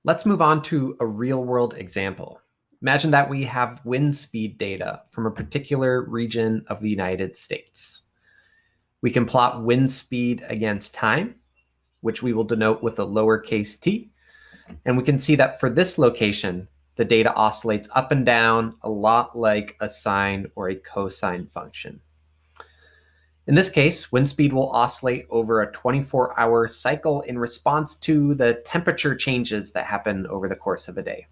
Let's move on to a real-world example. Imagine that we have wind speed data from a particular region of the United States. We can plot wind speed against time, which we will denote with a lowercase t, and we can see that for this location, the data oscillates up and down a lot like a sine or a cosine function. In this case, wind speed will oscillate over a 24-hour cycle in response to the temperature changes that happen over the course of a day.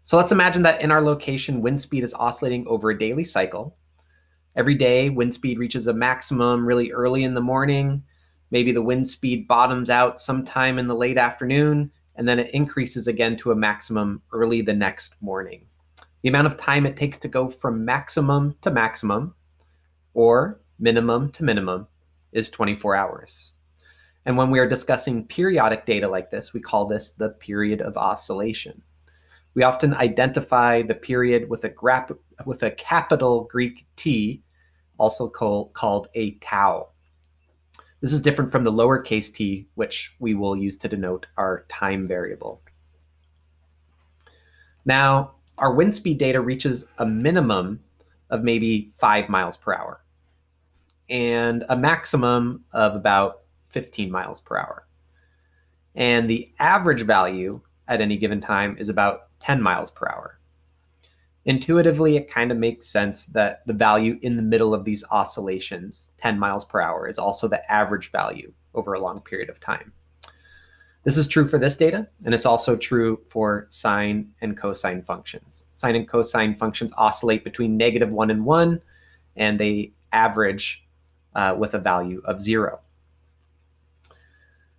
So let's imagine that in our location, wind speed is oscillating over a daily cycle. Every day, wind speed reaches a maximum really early in the morning. Maybe the wind speed bottoms out sometime in the late afternoon, and then it increases again to a maximum early the next morning. The amount of time it takes to go from maximum to maximum, or minimum to minimum, is 24 hours. And when we are discussing periodic data like this, we call this the period of oscillation. We often identify the period with a capital Greek T, also called a tau. This is different from the lowercase t, which we will use to denote our time variable. Now, our wind speed data reaches a minimum of maybe 5 miles per hour and a maximum of about 15 miles per hour. And the average value at any given time is about 10 miles per hour. Intuitively, it kind of makes sense that the value in the middle of these oscillations, 10 miles per hour, is also the average value over a long period of time. This is true for this data, and it's also true for sine and cosine functions. Sine and cosine functions oscillate between -1 and 1, and they average with a value of 0.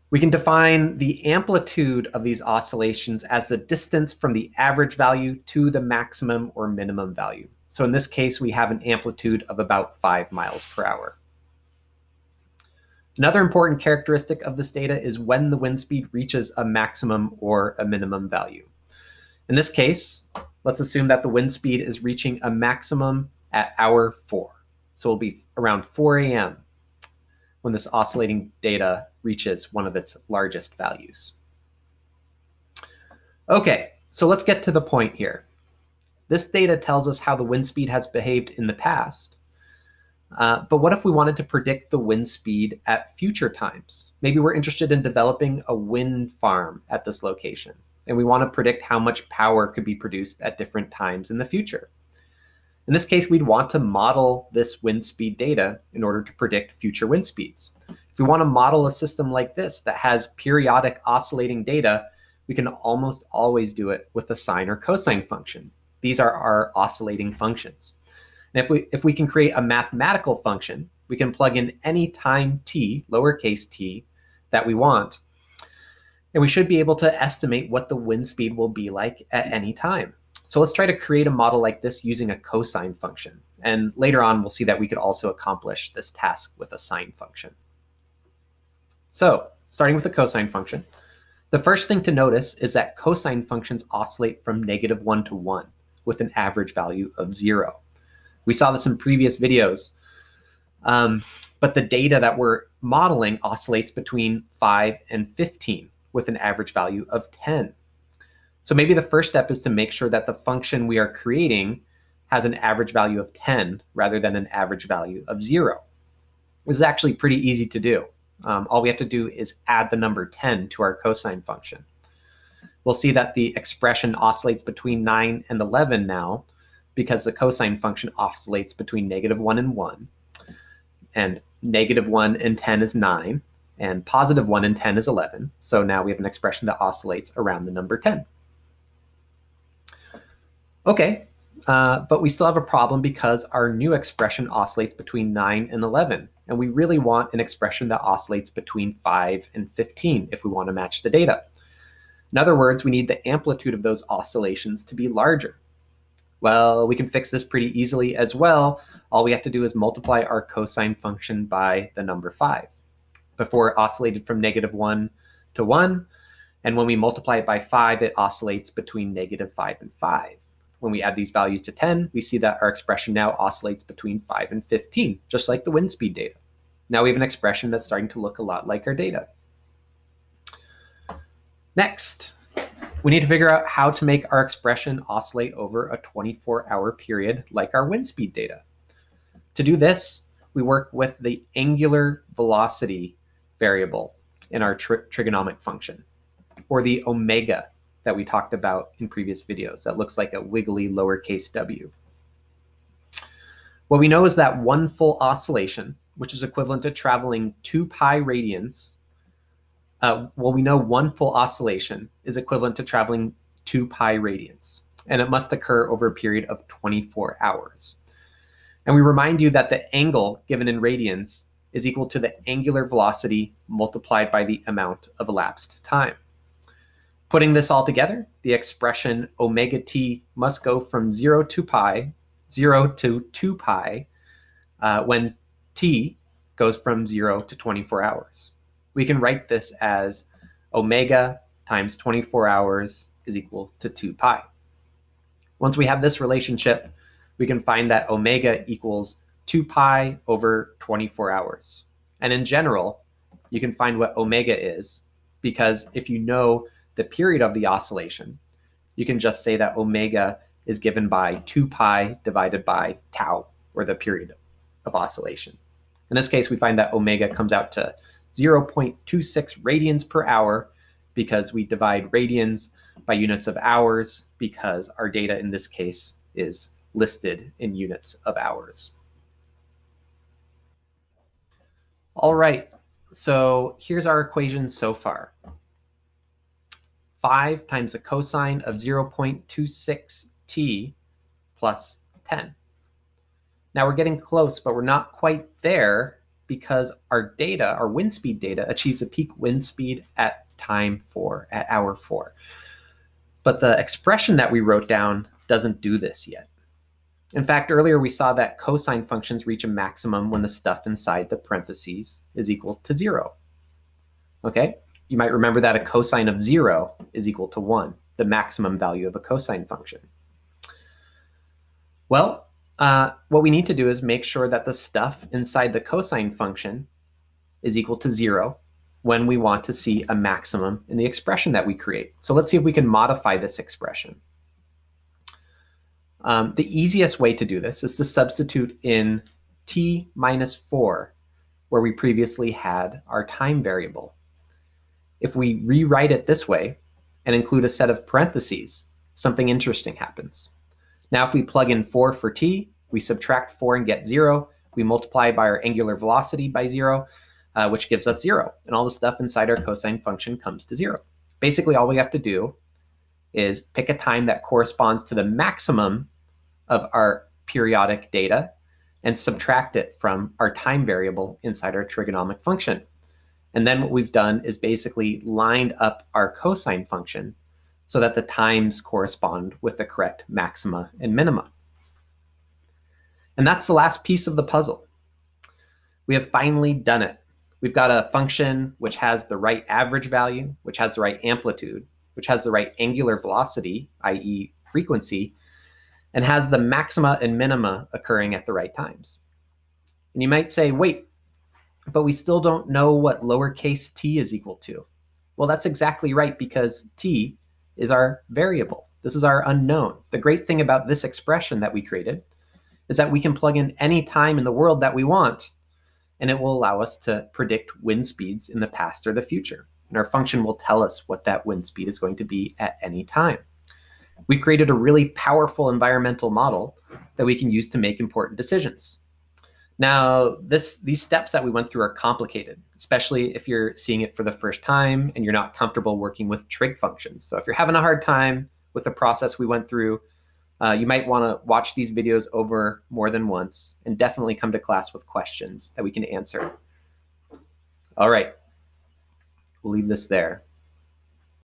We can define the amplitude of these oscillations as the distance from the average value to the maximum or minimum value. So in this case, we have an amplitude of about 5 miles per hour. Another important characteristic of this data is when the wind speed reaches a maximum or a minimum value. In this case, let's assume that the wind speed is reaching a maximum at hour 4. So it'll be around 4 a.m. when this oscillating data reaches one of its largest values. Okay, so let's get to the point here. This data tells us how the wind speed has behaved in the past. But what if we wanted to predict the wind speed at future times? Maybe we're interested in developing a wind farm at this location, and we want to predict how much power could be produced at different times in the future. In this case, we'd want to model this wind speed data in order to predict future wind speeds. If we want to model a system like this that has periodic oscillating data, we can almost always do it with a sine or cosine function. These are our oscillating functions. And if we can create a mathematical function, we can plug in any time t, lowercase t, that we want. And we should be able to estimate what the wind speed will be like at any time. So let's try to create a model like this using a cosine function. And later on, we'll see that we could also accomplish this task with a sine function. So starting with the cosine function, the first thing to notice is that cosine functions oscillate from -1 to 1 with an average value of 0. We saw this in previous videos, but the data that we're modeling oscillates between 5 and 15 with an average value of 10. So maybe the first step is to make sure that the function we are creating has an average value of 10 rather than an average value of 0. This is actually pretty easy to do. All we have to do is add the number 10 to our cosine function. We'll see that the expression oscillates between 9 and 11 now because the cosine function oscillates between -1 and 1. And -1 and 10 is 9, and +1 and 10 is 11. So now we have an expression that oscillates around the number 10. Okay, but we still have a problem because our new expression oscillates between 9 and 11, and we really want an expression that oscillates between 5 and 15 if we want to match the data. In other words, we need the amplitude of those oscillations to be larger. Well, we can fix this pretty easily as well. All we have to do is multiply our cosine function by the number 5. Before it oscillated from -1 to 1, and when we multiply it by 5, it oscillates between -5 and 5. When we add these values to 10, we see that our expression now oscillates between 5 and 15, just like the wind speed data. Now we have an expression that's starting to look a lot like our data. Next, We need to figure out how to make our expression oscillate over a 24-hour period like our wind speed data. To do this, we work with the angular velocity variable in our trigonomic function, or the omega that we talked about in previous videos that looks like a wiggly lowercase w. What we know is that one full oscillation, which is equivalent to traveling 2 pi radians, we know one full oscillation is equivalent to traveling 2 pi radians, and it must occur over a period of 24 hours. And we remind you that the angle given in radians is equal to the angular velocity multiplied by the amount of elapsed time. Putting this all together, the expression omega t must go from 0 to 2 pi, when t goes from 0 to 24 hours. We can write this as omega times 24 hours is equal to 2 pi. Once we have this relationship, we can find that omega equals 2 pi over 24 hours. And in general, you can find what omega is, because if you know the period of the oscillation, you can just say that omega is given by 2 pi divided by tau, or the period of oscillation. In this case, we find that omega comes out to 0.26 radians per hour, because we divide radians by units of hours, because our data in this case is listed in units of hours. All right, so here's our equation so far. 5 times the cosine of 0.26 t plus 10. Now we're getting close, but we're not quite there, because our data, our wind speed data, achieves a peak wind speed at hour 4. But the expression that we wrote down doesn't do this yet. In fact, earlier we saw that cosine functions reach a maximum when the stuff inside the parentheses is equal to 0. Okay, you might remember that a cosine of 0 is equal to 1, the maximum value of a cosine function. Well, what we need to do is make sure that the stuff inside the cosine function is equal to 0 when we want to see a maximum in the expression that we create. So let's see if we can modify this expression. The easiest way to do this is to substitute in t minus 4, where we previously had our time variable. If we rewrite it this way and include a set of parentheses, something interesting happens. Now, if we plug in 4 for t, we subtract 4 and get 0. We multiply by our angular velocity by 0, which gives us 0. And all the stuff inside our cosine function comes to 0. Basically, all we have to do is pick a time that corresponds to the maximum of our periodic data and subtract it from our time variable inside our trigonomic function. And then what we've done is basically lined up our cosine function so that the times correspond with the correct maxima and minima. And that's the last piece of the puzzle. We have finally done it. We've got a function which has the right average value, which has the right amplitude, which has the right angular velocity, i.e. frequency, and has the maxima and minima occurring at the right times. And you might say, wait, but we still don't know what lowercase t is equal to. Well, that's exactly right, because t is our variable. This is our unknown. The great thing about this expression that we created is that we can plug in any time in the world that we want, and it will allow us to predict wind speeds in the past or the future. And our function will tell us what that wind speed is going to be at any time. We've created a really powerful environmental model that we can use to make important decisions. Now, these steps that we went through are complicated, especially if you're seeing it for the first time and you're not comfortable working with trig functions. So if you're having a hard time with the process we went through, you might want to watch these videos over more than once, and definitely come to class with questions that we can answer. All right, we'll leave this there.